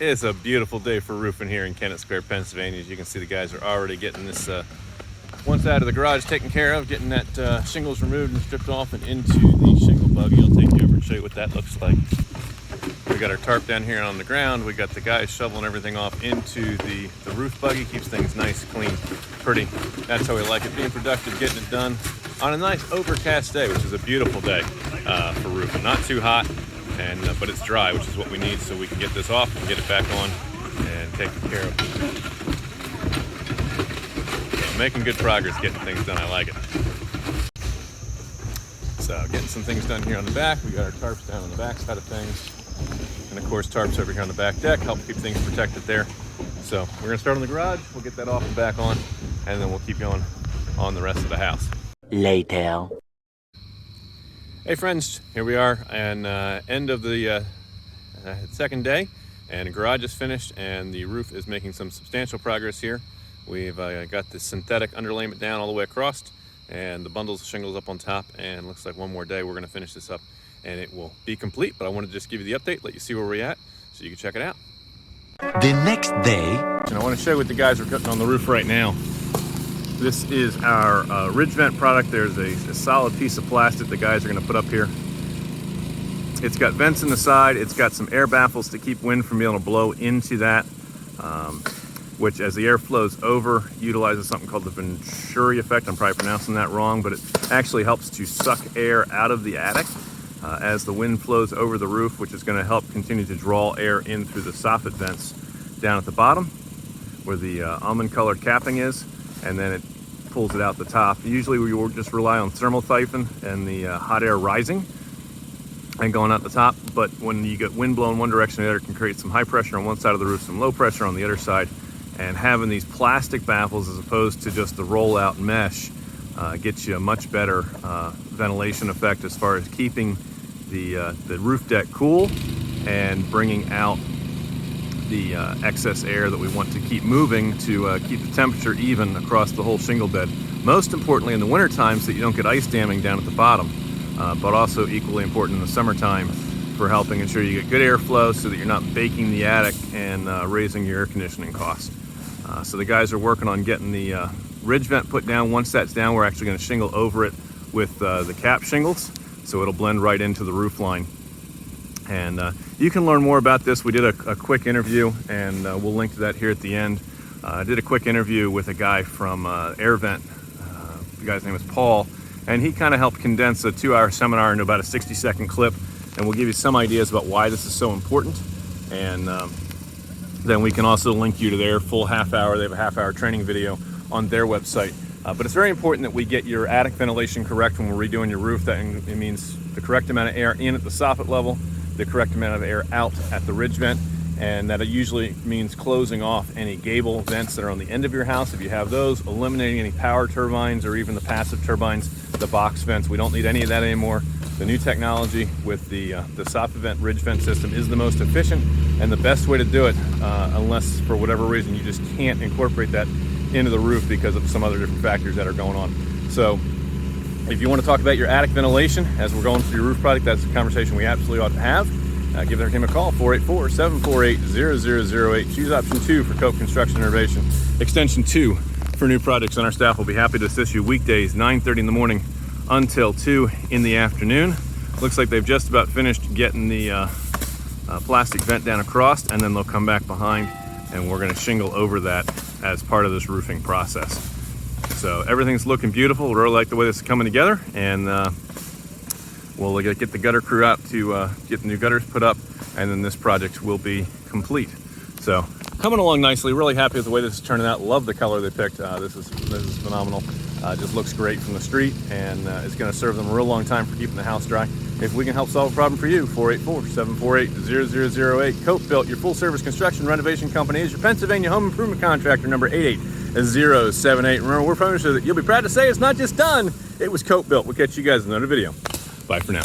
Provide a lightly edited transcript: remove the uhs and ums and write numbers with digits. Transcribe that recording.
It's a beautiful day for roofing here in 𝗗𝘁'𝘀, Pennsylvania. As you can see, the guys are already getting this one side of the garage taken care of, getting that shingles removed and stripped off and into the shingle buggy. I'll take you over and show you what that looks like. We got our tarp down here on the ground. We got the guys shoveling everything off into the roof buggy. Keeps things nice, clean, pretty. That's how we like it, being productive, getting it done on a nice overcast day, which is a beautiful day for roofing. Not too hot, but it's dry, which is what we need, so we can get this off and get it back on and take care of it. So making good progress, getting things done. I like it. So getting some things done here on the back. We got our tarps down on the back side of things. And of course, tarps over here on the back deck help keep things protected there. So we're gonna start on the garage. We'll get that off and back on, and then we'll keep going on the rest of the house. Later. Hey friends, here we are, and end of the second day, and the garage is finished, and the roof is making some substantial progress here. We've got the synthetic underlayment down all the way across, and the bundles of shingles up on top, and looks like one more day we're gonna finish this up and it will be complete. But I wanted to just give you the update, let you see where we're at, so you can check it out. The next day. And I want to show you what the guys are putting on the roof right now. This is our ridge vent product. There's a solid piece of plastic the guys are going to put up here. It's got vents in the side. It's got some air baffles to keep wind from being able to blow into that, which as the air flows over, utilizes something called the 𝗗𝘁'𝘀 effect. I'm probably pronouncing that wrong, but it actually helps to suck air out of the attic as the wind flows over the roof, which is going to help continue to draw air in through the soffit vents down at the bottom where the almond colored capping is, and then it pulls it out the top. Usually we will just rely on thermal siphon and the hot air rising and going out the top, but when you get wind blowing one direction or the other, it can create some high pressure on one side of the roof, some low pressure on the other side, and having these plastic baffles as opposed to just the rollout mesh gets you a much better ventilation effect as far as keeping the roof deck cool and bringing out the excess air that we want to keep moving to keep the temperature even across the whole shingle bed. Most importantly in the winter time, so that you don't get ice damming down at the bottom, but also equally important in the summertime for helping ensure you get good airflow so that you're not baking the attic and raising your air conditioning cost. So the guys are working on getting the ridge vent put down. Once that's down, we're actually going to shingle over it with the cap shingles, so it'll blend right into the roof line. And you can learn more about this. We did a quick interview, and we'll link to that here at the end. I did a quick interview with a guy from Air Vent. The guy's name is Paul, and he kind of helped condense a 2-hour seminar into about a 60-second clip, and we'll give you some ideas about why this is so important. And then we can also link you to their full half-hour. They have a half-hour training video on their website. But it's very important that we get your attic ventilation correct when we're redoing your roof. That it means the correct amount of air in at the soffit level, the correct amount of air out at the ridge vent, and that it usually means closing off any gable vents that are on the end of your house. If you have those, eliminating any power turbines or even the passive turbines, the box vents. We don't need any of that anymore. The new technology with the soffit vent ridge vent system is the most efficient and the best way to do it, unless for whatever reason you just can't incorporate that into the roof because of some other different factors that are going on. So if you want to talk about your attic ventilation as we're going through your roof product, that's a conversation we absolutely ought to have. Give their team a call, 484-748-0008. Choose option 2 for 𝗂𝘁'𝑀 Construction Renovation. Extension 2 for new projects, and our staff will be happy to assist you weekdays, 9:30 in the morning until 2 in the afternoon. Looks like they've just about finished getting the plastic vent down across, and then they'll come back behind and we're going to shingle over that as part of this roofing process. So everything's looking beautiful. We really like the way this is coming together, and we'll get the gutter crew out to get the new gutters put up, and then this project will be complete. So coming along nicely. Really happy with the way this is turning out. Love the color they picked. This is phenomenal. Just looks great from the street, and it's going to serve them a real long time for keeping the house dry. If we can help solve a problem for you, 484-748-0008. 𝗂𝘁'𝑀, your full-service construction renovation company, is your Pennsylvania home improvement contractor, number 88078. Remember, we're promising that you'll be proud to say it's not just done, it was 𝗂𝘁'𝑀. We'll catch you guys in another video. Bye for now.